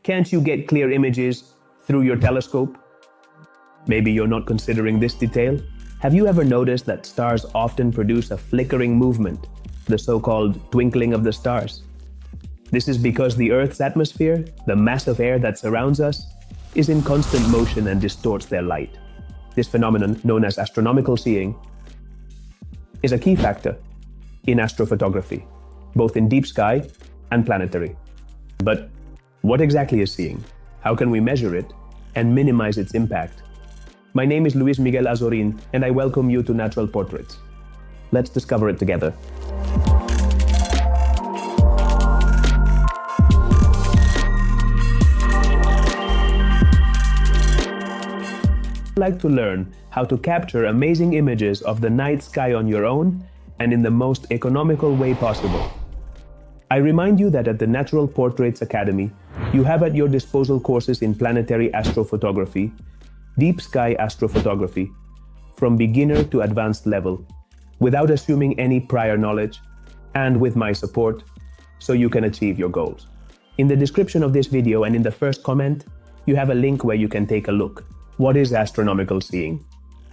Can't you get clear images through your telescope? Maybe you're not considering this detail. Have you ever noticed that stars often produce a flickering movement, the so-called twinkling of the stars? This is because the Earth's atmosphere, the mass of air that surrounds us, is in constant motion and distorts their light. This phenomenon, known as astronomical seeing, is a key factor in astrophotography, both in deep sky and planetary. But what exactly is seeing? How can we measure it and minimize its impact? My name is Miguel Azorín, and I welcome you to Natural Portraits. Let's discover it together. I'd like to learn how to capture amazing images of the night sky on your own and in the most economical way possible. I remind you that at the Natural Portraits Academy, you have at your disposal courses in planetary astrophotography, deep sky astrophotography, from beginner to advanced level, without assuming any prior knowledge, and with my support, so you can achieve your goals. In the description of this video and in the first comment, you have a link where you can take a look. What is astronomical seeing?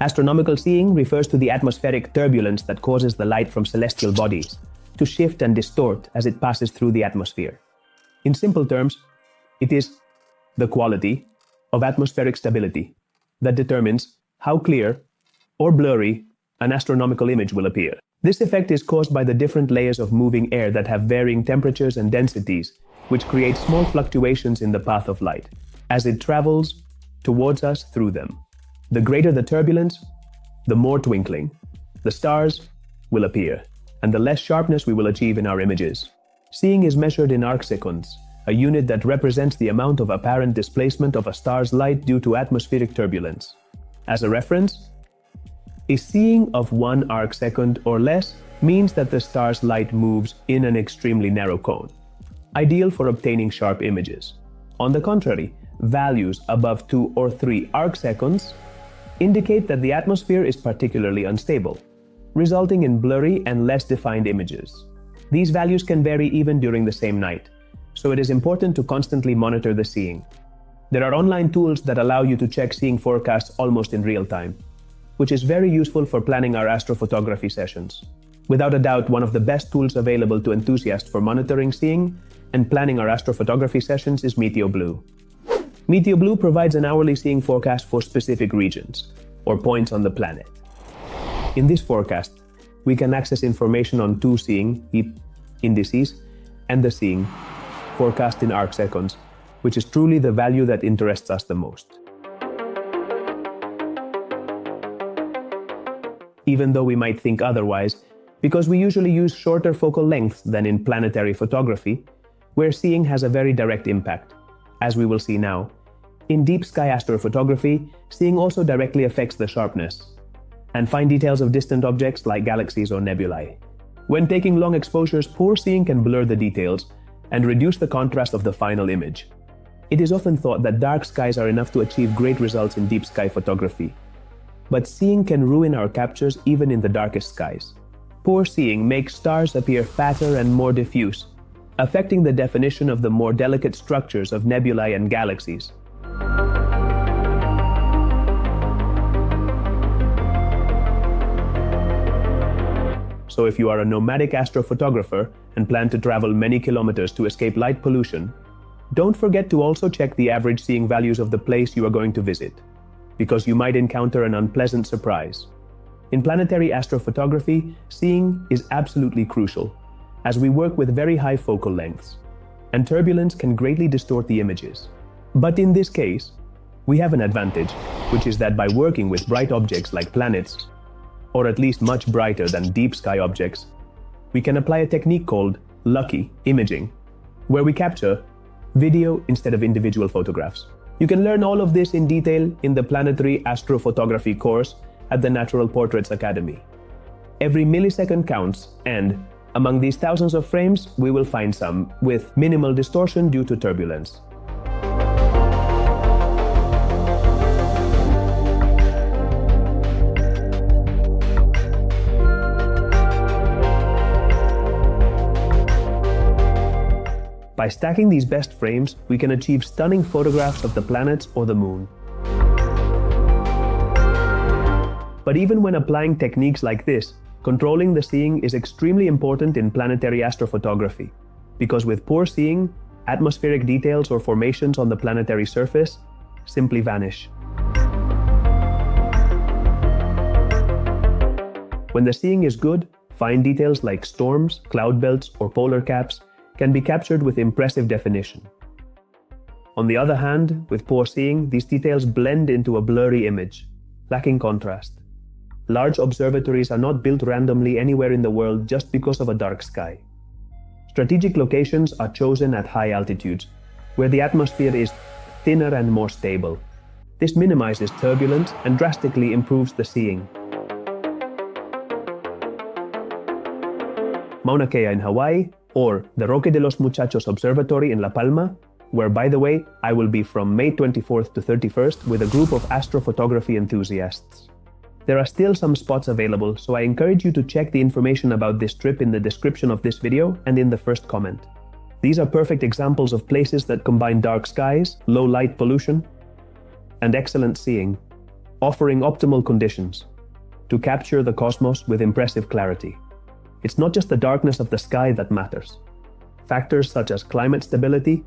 Astronomical seeing refers to the atmospheric turbulence that causes the light from celestial bodies to shift and distort as it passes through the atmosphere. In simple terms, it is the quality of atmospheric stability that determines how clear or blurry an astronomical image will appear. This effect is caused by the different layers of moving air that have varying temperatures and densities, which create small fluctuations in the path of light as it travels towards us through them. The greater the turbulence, the more twinkling the stars will appear, and the less sharpness we will achieve in our images. Seeing is measured in arcseconds, a unit that represents the amount of apparent displacement of a star's light due to atmospheric turbulence. As a reference, a seeing of 1 arcsecond or less means that the star's light moves in an extremely narrow cone, ideal for obtaining sharp images. On the contrary, values above 2 or 3 arcseconds indicate that the atmosphere is particularly unstable, resulting in blurry and less defined images. These values can vary even during the same night, so it is important to constantly monitor the seeing. There are online tools that allow you to check seeing forecasts almost in real time, which is very useful for planning our astrophotography sessions. Without a doubt, one of the best tools available to enthusiasts for monitoring seeing and planning our astrophotography sessions is MeteoBlue. MeteoBlue provides an hourly seeing forecast for specific regions or points on the planet. In this forecast, we can access information on 2 seeing indices and the seeing forecast in arcseconds, which is truly the value that interests us the most. Even though we might think otherwise, because we usually use shorter focal lengths than in planetary photography, where seeing has a very direct impact, as we will see now. In deep sky astrophotography, seeing also directly affects the sharpness and fine details of distant objects like galaxies or nebulae. When taking long exposures, poor seeing can blur the details and reduce the contrast of the final image. It is often thought that dark skies are enough to achieve great results in deep sky photography, but seeing can ruin our captures even in the darkest skies. Poor seeing makes stars appear fatter and more diffuse, affecting the definition of the more delicate structures of nebulae and galaxies. So if you are a nomadic astrophotographer and plan to travel many kilometers to escape light pollution, don't forget to also check the average seeing values of the place you are going to visit, because you might encounter an unpleasant surprise. In planetary astrophotography, seeing is absolutely crucial, as we work with very high focal lengths, and turbulence can greatly distort the images. But in this case, we have an advantage, which is that by working with bright objects like planets, or at least much brighter than deep sky objects, we can apply a technique called lucky imaging, where we capture video instead of individual photographs. You can learn all of this in detail in the Planetary Astrophotography course at the Natural Portraits Academy. Every millisecond counts, and among these thousands of frames, we will find some with minimal distortion due to turbulence. By stacking these best frames, we can achieve stunning photographs of the planets or the moon. But even when applying techniques like this, controlling the seeing is extremely important in planetary astrophotography, because with poor seeing, atmospheric details or formations on the planetary surface simply vanish. When the seeing is good, fine details like storms, cloud belts, or polar caps can be captured with impressive definition. On the other hand, with poor seeing, these details blend into a blurry image, lacking contrast. Large observatories are not built randomly anywhere in the world just because of a dark sky. Strategic locations are chosen at high altitudes, where the atmosphere is thinner and more stable. This minimizes turbulence and drastically improves the seeing. Mauna Kea in Hawaii, or the Roque de los Muchachos Observatory in La Palma, where, by the way, I will be from May 24th to 31st with a group of astrophotography enthusiasts. There are still some spots available, so I encourage you to check the information about this trip in the description of this video and in the first comment. These are perfect examples of places that combine dark skies, low light pollution, and excellent seeing, offering optimal conditions to capture the cosmos with impressive clarity. It's not just the darkness of the sky that matters. Factors such as climate stability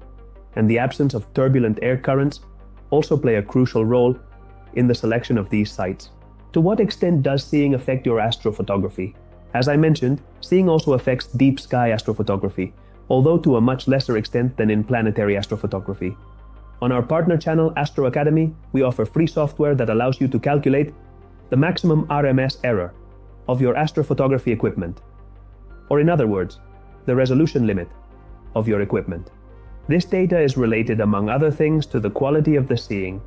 and the absence of turbulent air currents also play a crucial role in the selection of these sites. To what extent does seeing affect your astrophotography? As I mentioned, seeing also affects deep sky astrophotography, although to a much lesser extent than in planetary astrophotography. On our partner channel, Astro Academy, we offer free software that allows you to calculate the maximum RMS error of your astrophotography equipment, or in other words, the resolution limit of your equipment. This data is related, among other things, to the quality of the seeing,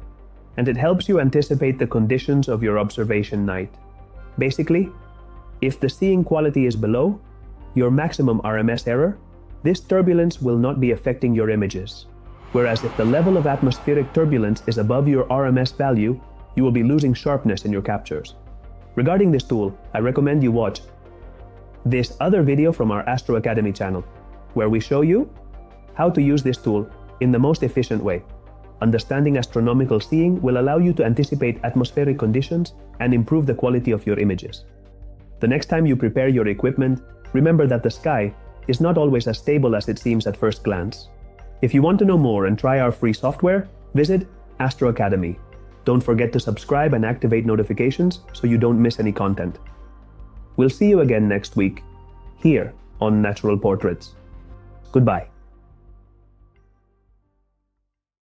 and it helps you anticipate the conditions of your observation night. Basically, if the seeing quality is below your maximum RMS error, this turbulence will not be affecting your images. Whereas if the level of atmospheric turbulence is above your RMS value, you will be losing sharpness in your captures. Regarding this tool, I recommend you watch this other video from our Astro Academy channel, where we show you how to use this tool in the most efficient way. Understanding astronomical seeing will allow you to anticipate atmospheric conditions and improve the quality of your images. The next time you prepare your equipment, remember that the sky is not always as stable as it seems at first glance. If you want to know more and try our free software, visit Astro Academy. Don't forget to subscribe and activate notifications so you don't miss any content. We'll see you again next week, here on Natural Portraits. Goodbye.